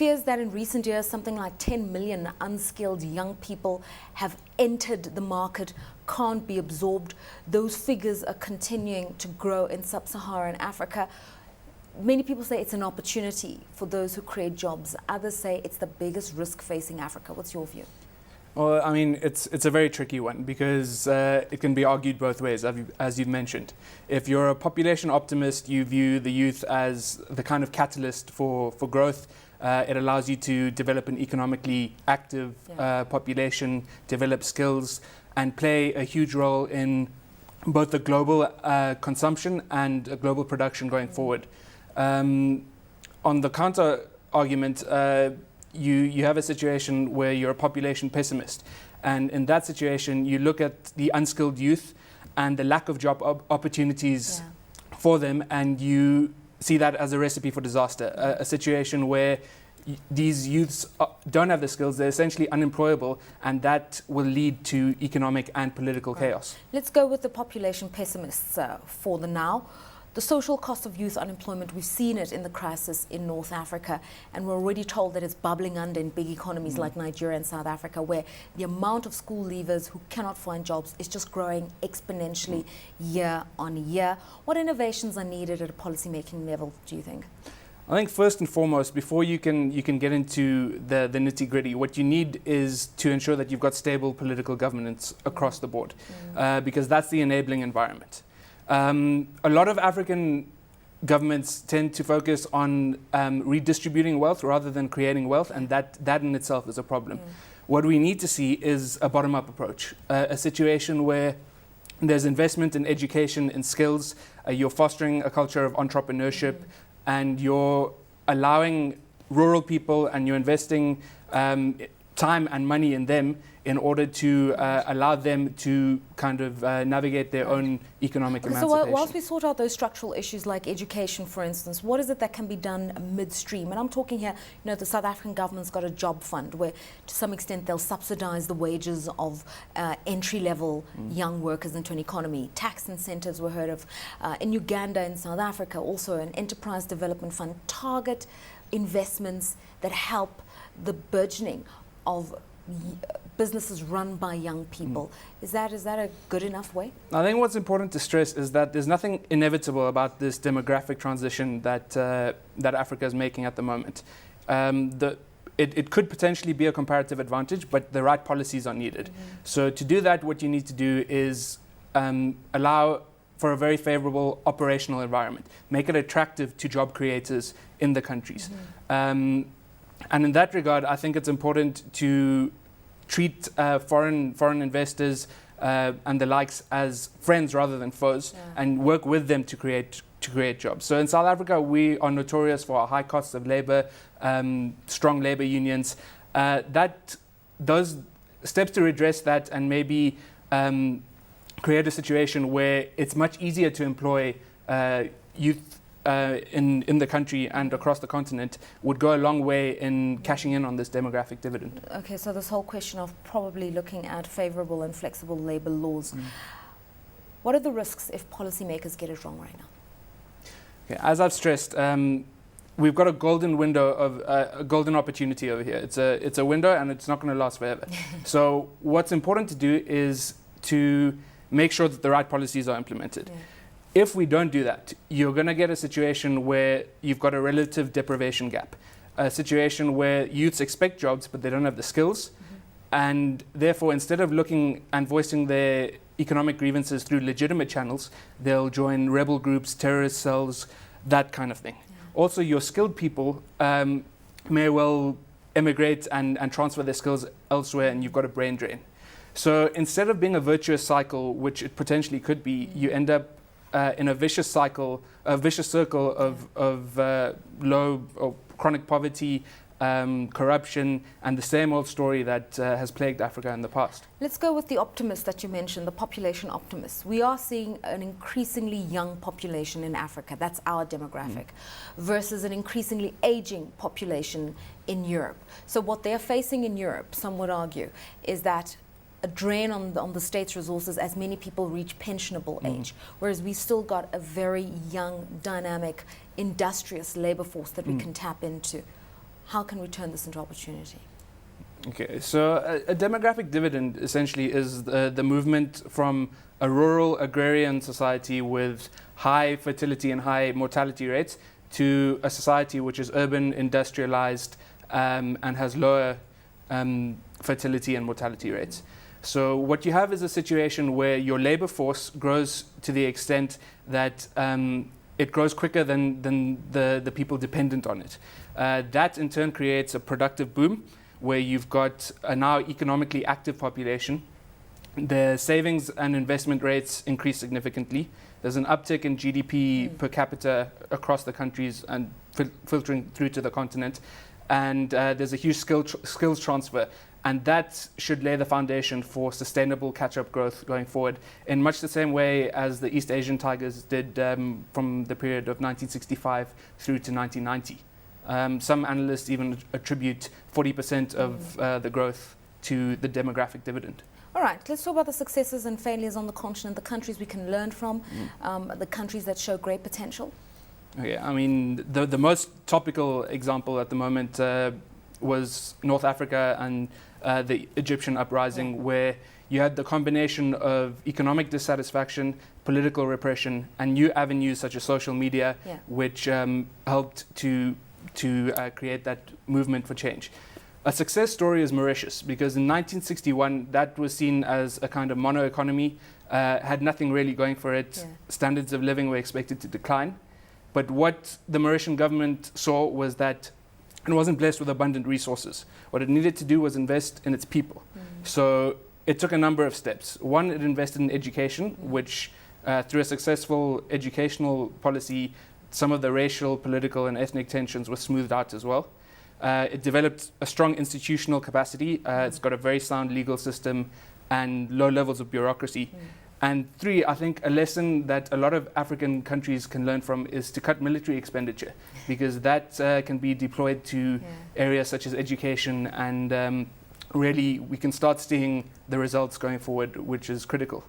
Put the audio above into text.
fears that in recent years, something like 10 million unskilled young people have entered the market, can't be absorbed. Those figures are continuing to grow in sub-Saharan Africa. Many people say it's an opportunity for those who create jobs. Others say it's the biggest risk facing Africa. What's your view? Well, I mean, it's a very tricky one because it can be argued both ways, as you've mentioned. If you're a population optimist, you view the youth as the kind of catalyst for growth. It allows you to develop an economically active population, develop skills, and play a huge role in both the global consumption and global production going forward. On the counter argument, you have a situation where you're a population pessimist. And in that situation, you look at the unskilled youth and the lack of job opportunities for them, and you see that as a recipe for disaster. A situation where these youths don't have the skills, they're essentially unemployable, and that will lead to economic and political chaos. Let's go with the population pessimists for the now. The social cost of youth unemployment, we've seen it in the crisis in North Africa, and we're already told that it's bubbling under in big economies like Nigeria and South Africa, where the amount of school leavers who cannot find jobs is just growing exponentially year on year. What innovations are needed at a policy-making level, do you think? I think first and foremost, before you can get into the nitty-gritty, what you need is to ensure that you've got stable political governance across the board, because that's the enabling environment. A lot of African governments tend to focus on redistributing wealth rather than creating wealth, and that in itself is a problem. What we need to see is a bottom-up approach, a situation where there's investment in education and skills, you're fostering a culture of entrepreneurship, and you're allowing rural people and you're investing time and money in them in order to allow them to kind of navigate their own economic emancipation. So whilst we sort out those structural issues like education, for instance, what is it that can be done midstream? And I'm talking here, the South African government's got a job fund where to some extent they'll subsidize the wages of entry-level young workers into an economy. Tax incentives were heard of. In Uganda and South Africa, also an enterprise development fund, target investments that help the burgeoning of businesses run by young people. Is that a good enough way? I think what's important to stress is that there's nothing inevitable about this demographic transition that Africa is making at the moment. It could potentially be a comparative advantage, but the right policies are needed. So to do that, what you need to do is allow for a very favorable operational environment, make it attractive to job creators in the countries. And in that regard, I think it's important to treat foreign investors and the likes as friends rather than foes, and work with them to create jobs. So in South Africa, we are notorious for our high costs of labor, strong labor unions. That does steps to redress that and maybe create a situation where it's much easier to employ youth in the country and across the continent would go a long way in cashing in on this demographic dividend. Okay, so this whole question of probably looking at favorable and flexible labor laws. What are the risks if policymakers get it wrong right now? Okay, as I've stressed, we've got a golden window of a golden opportunity over here. It's a window, and it's not going to last forever. So what's important to do is to make sure that the right policies are implemented. If we don't do that, you're going to get a situation where you've got a relative deprivation gap, a situation where youths expect jobs but they don't have the skills, and therefore instead of looking and voicing their economic grievances through legitimate channels, they'll join rebel groups, terrorist cells, that kind of thing. Also, your skilled people may well emigrate and transfer their skills elsewhere, and you've got a brain drain. So instead of being a virtuous cycle, which it potentially could be, you end up in a vicious circle of low or chronic poverty, corruption, and the same old story that has plagued Africa in the past. Let's go with the optimists that you mentioned, the population optimists. We are seeing an increasingly young population in Africa, that's our demographic, versus an increasingly aging population in Europe. So what they're facing in Europe, some would argue, is that a drain on the state's resources as many people reach pensionable age, whereas we've still got a very young, dynamic, industrious labor force that we can tap into. How can we turn this into opportunity? Okay, so a demographic dividend essentially is the movement from a rural agrarian society with high fertility and high mortality rates to a society which is urban, industrialized, and has lower fertility and mortality rates. So what you have is a situation where your labor force grows to the extent that it grows quicker than the people dependent on it. That in turn creates a productive boom where you've got a now economically active population. The savings and investment rates increase significantly. There's an uptick in GDP per capita across the countries and filtering through to the continent. And there's a huge skills transfer. And that should lay the foundation for sustainable catch-up growth going forward in much the same way as the East Asian tigers did from the period of 1965 through to 1990. Some analysts even attribute 40% of the growth to the demographic dividend. All right, let's talk about the successes and failures on the continent, the countries we can learn from, the countries that show great potential. Okay, I mean, the most topical example at the moment was North Africa and the Egyptian uprising, where you had the combination of economic dissatisfaction, political repression, and new avenues such as social media, which helped to create that movement for change. A success story is Mauritius, because in 1961 that was seen as a kind of mono economy, had nothing really going for it. Standards of living were expected to decline. But what the Mauritian government saw was that it wasn't blessed with abundant resources. What it needed to do was invest in its people. So it took a number of steps. One, it invested in education, which through a successful educational policy, some of the racial, political, and ethnic tensions were smoothed out as well. It developed a strong institutional capacity. It's got a very sound legal system and low levels of bureaucracy. And three, I think a lesson that a lot of African countries can learn from is to cut military expenditure, because that can be deployed to areas such as education, and really we can start seeing the results going forward, which is critical.